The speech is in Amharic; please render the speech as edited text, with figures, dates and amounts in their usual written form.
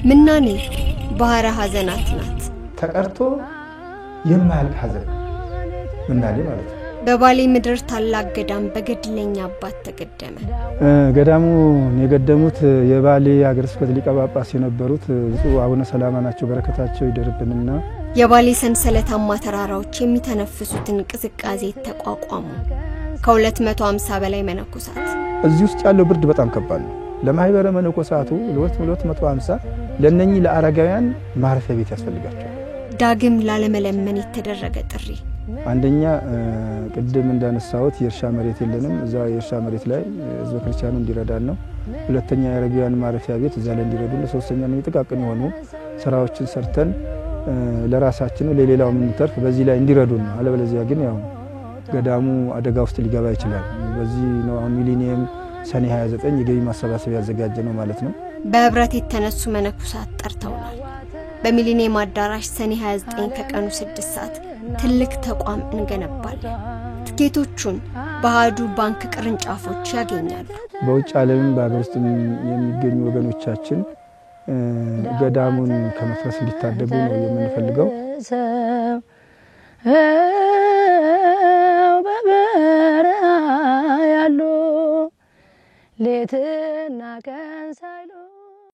ምናኔ ባህረ ሐዘናት ናት ተቀርቶ የማያልቅ ሐዘን ምናኔ ማለት ነው በባሌ ምድር ታላቅ ገዳም በገድለኛ አባት ተቀደመ ገዳሙ የገደሙት የባሌ ሀገረ ስብከት ሊቀ ጳጳስ የነበሩት ብፁዕ አቡነ ሰላማ ናቸው በረከታቸው ይደርብንና የባሌ ሰንሰለታማ ተራራዎች የሚተነፍሱትን ቅዝቃዜ ተቋቋሙ ከ250 በላይ መነኮሳት እዚህ ውስጥ ያለው ብርድ በጣም ከባድ ነው ለማህበረ መነኮሳቱ ለ250 ለነኚ ለአረጋውያን ማረፊያ ቤት ያስፈልጋቸዋል ዳግም ላለመለመን የተደረገ ጥሪ አንደኛ ቅድም እንዳነሳሁት የእርሻ መሬት የለንም እዛ የእርሻ መሬት ላይ ህዝበ ክርስቲያኑ እንዲረዳን ነው ሁለተኛ የአረጋውያን ማረፊያ ቤት እዛ ላይ እንዲረዱን ሶስተኛ ነው የተቃቀኑ የሆኑ ስራዎችን ሰርተን ለራሳችን ለሌላው ምንተርፍ በዚህ ላይ እንዲረዱን ነው አለበለዚያ ግን ያው ገዳሙ አደጋ ውስጥ ሊገባ ይችላል በዚህ ነው አሁን ሚሊኒየም ሰኔ 29 የገቢ ማሰባሰቢያ ያዘጋጀ ነው ማለት ነው በህብረት የተነሱ መነኮሳት ጠርተውናል በሚሊኒየም አዳራሽ ሰኔ 29 ከቀኑ 6 ሰዓት ትልቅ ተቋም እንገነባለን ትኬቶቹን በሃዱ ባንክ ቅርንጫፎች ያገኛሉ በውጭ ዓለም በአገር ውስጥ የሚገኙ ወገኖቻችን ገዳሙን ከመፍረስ እንዲታደጉ ነው የምንፈልገው በበራ ያሉ ሌት